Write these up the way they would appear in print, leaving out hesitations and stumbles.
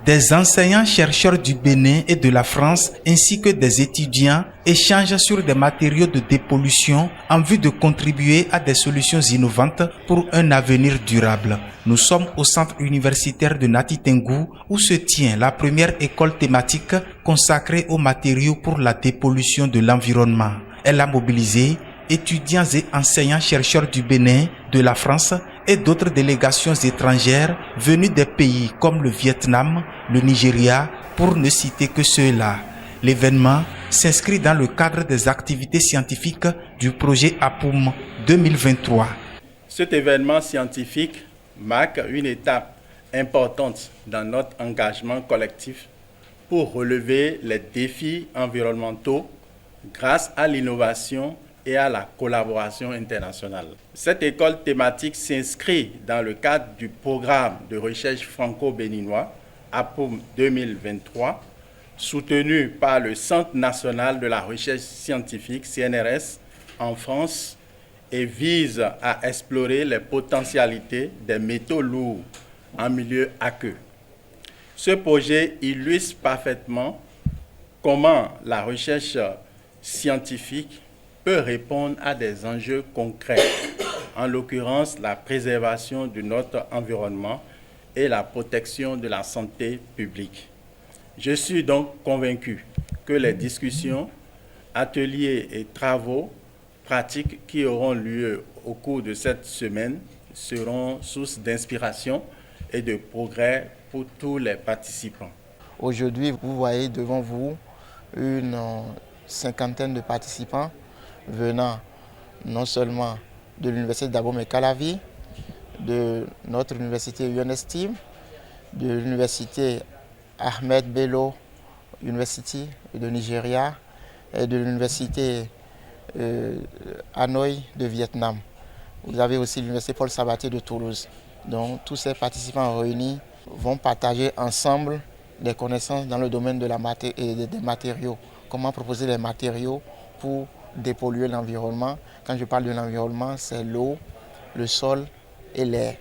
Des enseignants-chercheurs du Bénin et de la France ainsi que des étudiants échangent sur des matériaux de dépollution en vue de contribuer à des solutions innovantes pour un avenir durable. Nous sommes au centre universitaire de Nati Tengou où se tient la première école thématique consacrée aux matériaux pour la dépollution de l'environnement. Elle a mobilisé étudiants et enseignants-chercheurs du Bénin, de la France et d'autres délégations étrangères venues des pays comme le Vietnam, le Nigeria, pour ne citer que ceux-là. L'événement s'inscrit dans le cadre des activités scientifiques du projet APOUM 2023. Cet événement scientifique marque une étape importante dans notre engagement collectif pour relever les défis environnementaux grâce à l'innovation et à la collaboration internationale. Cette école thématique s'inscrit dans le cadre du programme de recherche franco-béninois APOUM 2023, soutenu par le Centre national de la recherche scientifique CNRS en France et vise à explorer les potentialités des métaux lourds en milieu aqueux. Ce projet illustre parfaitement comment la recherche scientifique peut répondre à des enjeux concrets, en l'occurrence la préservation de notre environnement et la protection de la santé publique. Je suis donc convaincu que les discussions, ateliers et travaux pratiques qui auront lieu au cours de cette semaine seront source d'inspiration et de progrès pour tous les participants. Aujourd'hui, vous voyez devant vous une cinquantaine de participants venant non seulement de l'université d'Abomey Calavi, de notre université UNSTEAM, de l'université Ahmed Bello University de Nigeria et de l'université Hanoï de Vietnam. Vous avez aussi l'université Paul Sabatier de Toulouse. Donc tous ces participants réunis vont partager ensemble des connaissances dans le domaine de des matériaux. Comment proposer les matériaux pour dépolluer l'environnement. Quand je parle de l'environnement, c'est l'eau, le sol et l'air.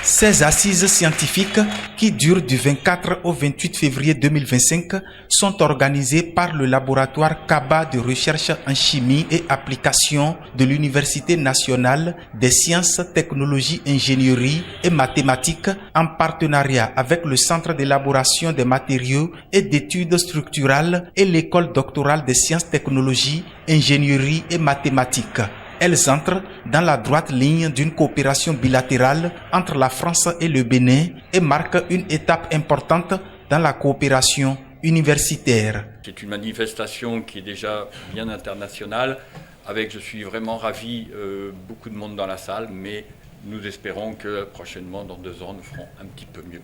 Ces assises scientifiques, qui durent du 24 au 28 février 2025, sont organisées par le laboratoire CABA de recherche en chimie et application de l'Université nationale des sciences, technologies, ingénierie et mathématiques en partenariat avec le Centre d'élaboration des matériaux et d'études structurales et l'École doctorale des sciences, technologies, ingénierie et mathématiques. Elles entrent dans la droite ligne d'une coopération bilatérale entre la France et le Bénin et marquent une étape importante dans la coopération universitaire. C'est une manifestation qui est déjà bien internationale, avec, je suis vraiment ravi, beaucoup de monde dans la salle, mais nous espérons que prochainement, dans 2 ans, nous ferons un petit peu mieux.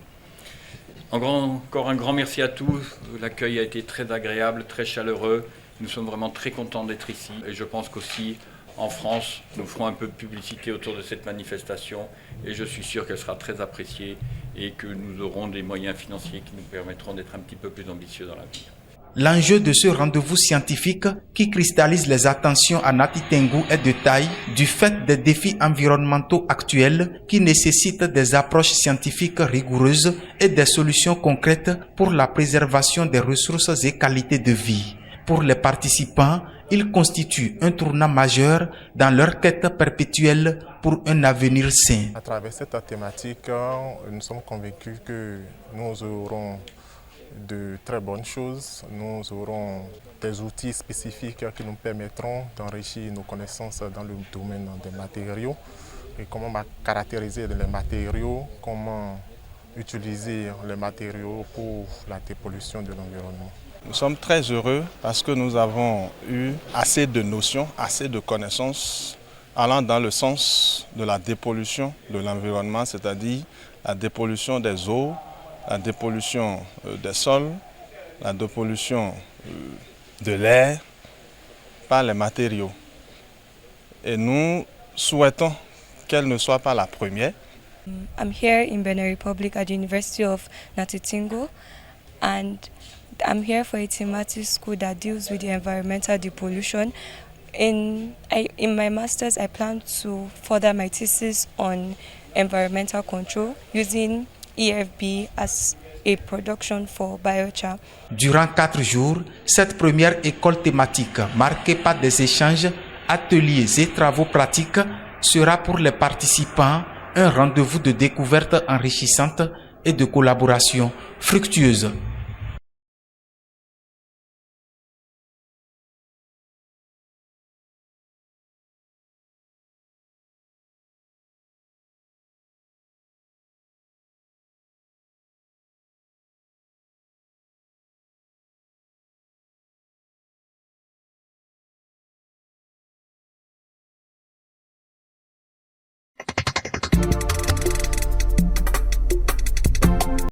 Encore un grand merci à tous. L'accueil a été très agréable, très chaleureux. Nous sommes vraiment très contents d'être ici et je pense qu'aussi, en France, nous ferons un peu de publicité autour de cette manifestation et je suis sûr qu'elle sera très appréciée et que nous aurons des moyens financiers qui nous permettront d'être un petit peu plus ambitieux dans l'avenir. L'enjeu de ce rendez-vous scientifique qui cristallise les attentions à Nati Tengou est de taille du fait des défis environnementaux actuels qui nécessitent des approches scientifiques rigoureuses et des solutions concrètes pour la préservation des ressources et qualité de vie. Pour les participants, il constitue un tournant majeur dans leur quête perpétuelle pour un avenir sain. À travers cette thématique, nous sommes convaincus que nous aurons de très bonnes choses. Nous aurons des outils spécifiques qui nous permettront d'enrichir nos connaissances dans le domaine des matériaux et comment caractériser les matériaux, comment utiliser les matériaux pour la dépollution de l'environnement. Nous sommes très heureux parce que nous avons eu assez de notions, assez de connaissances allant dans le sens de la dépollution de l'environnement, c'est-à-dire la dépollution des eaux, la dépollution des sols, la dépollution de l'air par les matériaux. Et nous souhaitons qu'elle ne soit pas la première. I'm here in Benin Republic at the University of Nati Tengou, and I'm here for a thematic school that deals with the environmental depollution. In my master's, I plan to further my thesis on environmental control using EFB as a production for biochar. Durant 4 jours, cette première école thématique, marquée par des échanges, ateliers et travaux pratiques, sera pour les participants un rendez-vous de découverte enrichissante et de collaboration fructueuse.